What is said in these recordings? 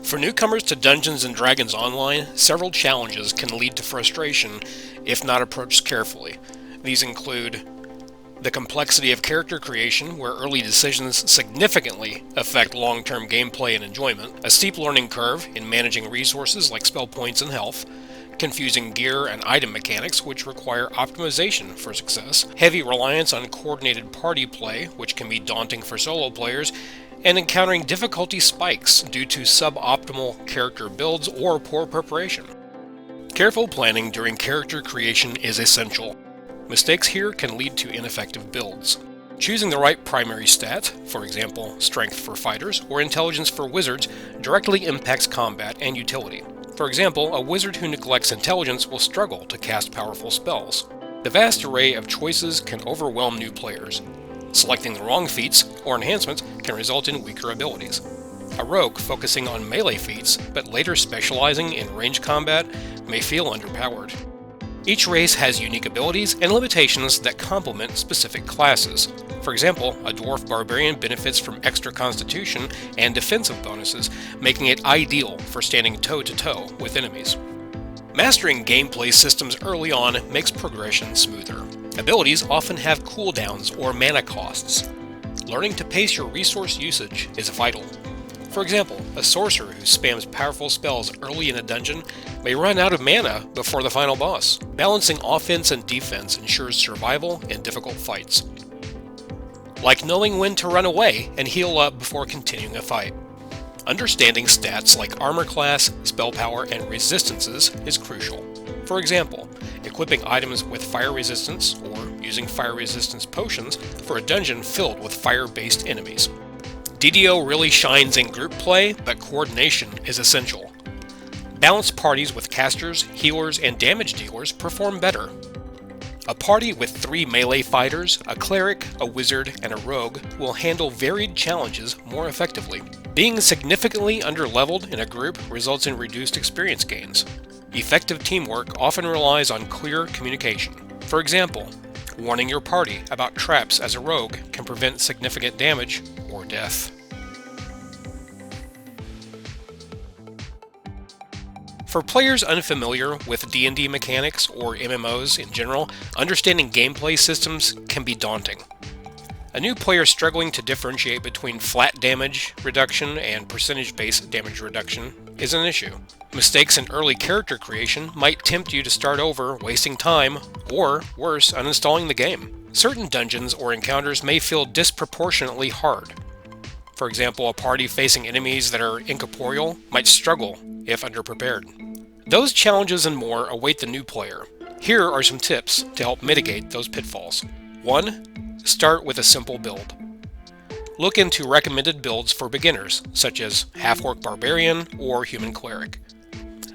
For newcomers to Dungeons & Dragons Online, several challenges can lead to frustration if not approached carefully. These include the complexity of character creation, where early decisions significantly affect long-term gameplay and enjoyment, a steep learning curve in managing resources like spell points and health, confusing gear and item mechanics which require optimization for success, heavy reliance on coordinated party play which can be daunting for solo players, and encountering difficulty spikes due to suboptimal character builds or poor preparation. Careful planning during character creation is essential. Mistakes here can lead to ineffective builds. Choosing the right primary stat, for example, strength for fighters or intelligence for wizards, directly impacts combat and utility. For example, a wizard who neglects intelligence will struggle to cast powerful spells. The vast array of choices can overwhelm new players. Selecting the wrong feats or enhancements can result in weaker abilities. A rogue focusing on melee feats, but later specializing in range combat, may feel underpowered. Each race has unique abilities and limitations that complement specific classes. For example, a dwarf barbarian benefits from extra constitution and defensive bonuses, making it ideal for standing toe-to-toe with enemies. Mastering gameplay systems early on makes progression smoother. Abilities often have cooldowns or mana costs. Learning to pace your resource usage is vital. For example, a sorcerer who spams powerful spells early in a dungeon may run out of mana before the final boss. Balancing offense and defense ensures survival in difficult fights. Like knowing when to run away and heal up before continuing a fight. Understanding stats like armor class, spell power, and resistances is crucial. For example, equipping items with fire resistance or using fire resistance potions for a dungeon filled with fire-based enemies. DDO really shines in group play, but coordination is essential. Balanced parties with casters, healers, and damage dealers perform better. A party with 3 melee fighters, a cleric, a wizard, and a rogue will handle varied challenges more effectively. Being significantly underleveled in a group results in reduced experience gains. Effective teamwork often relies on clear communication. For example, warning your party about traps as a rogue can prevent significant damage or death. For players unfamiliar with D&D mechanics or MMOs in general, understanding gameplay systems can be daunting. A new player struggling to differentiate between flat damage reduction and percentage-based damage reduction is an issue. Mistakes in early character creation might tempt you to start over, wasting time, or, worse, uninstalling the game. Certain dungeons or encounters may feel disproportionately hard. For example, a party facing enemies that are incorporeal might struggle if underprepared. Those challenges and more await the new player. Here are some tips to help mitigate those pitfalls. 1. Start with a simple build. Look into recommended builds for beginners, such as half-orc barbarian or human cleric.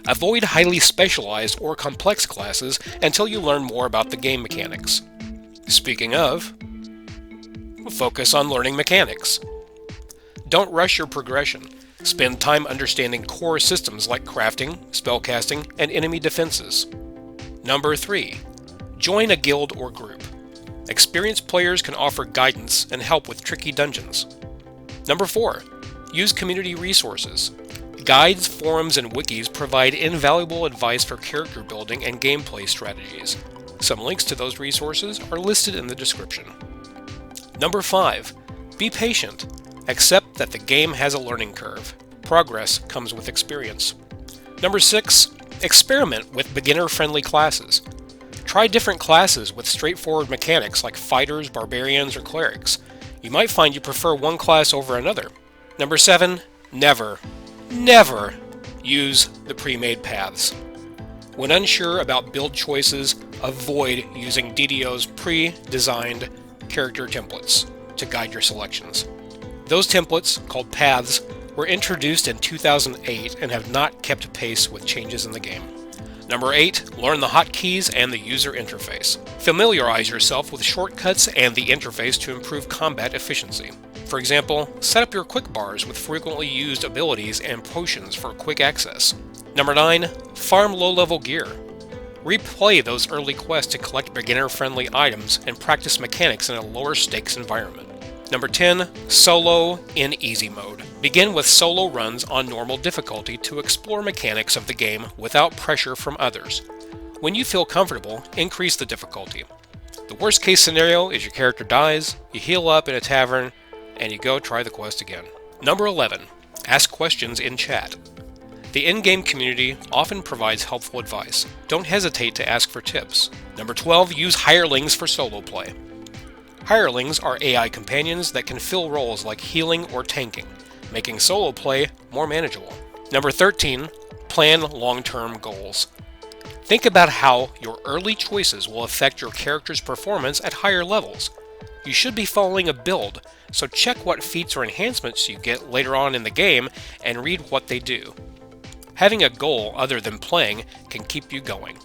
Avoid highly specialized or complex classes until you learn more about the game mechanics. Speaking of, focus on learning mechanics. Don't rush your progression. Spend time understanding core systems like crafting, spellcasting, and enemy defenses. Number 3. Join a guild or group. Experienced players can offer guidance and help with tricky dungeons. Number 4. Use community resources. Guides, forums, and wikis provide invaluable advice for character building and gameplay strategies. Some links to those resources are listed in the description. Number 5. Be patient. Accept that the game has a learning curve. Progress comes with experience. Number 6. Experiment with beginner-friendly classes. Try different classes with straightforward mechanics like fighters, barbarians, or clerics. You might find you prefer one class over another. Number 7. Never use the pre-made paths. When unsure about build choices, avoid using DDO's pre-designed character templates to guide your selections. Those templates, called paths, were introduced in 2008 and have not kept pace with changes in the game. Number 8. Learn the hotkeys and the user interface. Familiarize yourself with shortcuts and the interface to improve combat efficiency. For example, set up your quick bars with frequently used abilities and potions for quick access. Number 9. Farm low-level gear. Replay those early quests to collect beginner-friendly items and practice mechanics in a lower-stakes environment. Number 10. Solo in easy mode. Begin with solo runs on normal difficulty to explore mechanics of the game without pressure from others. When you feel comfortable, increase the difficulty. The worst case scenario is your character dies, you heal up in a tavern, and you go try the quest again. Number 11. Ask questions in chat. The in-game community often provides helpful advice. Don't hesitate to ask for tips. Number 12. Use hirelings for solo play. Hirelings are AI companions that can fill roles like healing or tanking, making solo play more manageable. Number 13. Plan long-term goals. Think about how your early choices will affect your character's performance at higher levels. You should be following a build, so check what feats or enhancements you get later on in the game and read what they do. Having a goal other than playing can keep you going.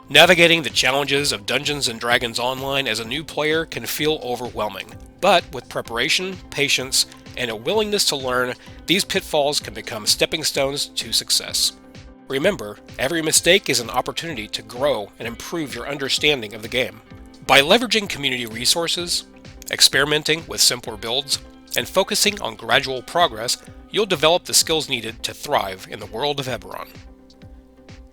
Navigating the challenges of Dungeons & Dragons Online as a new player can feel overwhelming, but with preparation, patience, and a willingness to learn, these pitfalls can become stepping stones to success. Remember, every mistake is an opportunity to grow and improve your understanding of the game. By leveraging community resources, experimenting with simpler builds, and focusing on gradual progress, you'll develop the skills needed to thrive in the world of Eberron.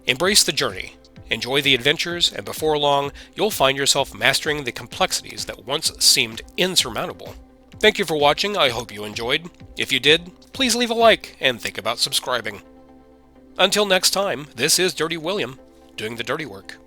Embrace the journey. Enjoy the adventures, and before long, you'll find yourself mastering the complexities that once seemed insurmountable. Thank you for watching, I hope you enjoyed. If you did, please leave a like and think about subscribing. Until next time, this is Dirty William, doing the dirty work.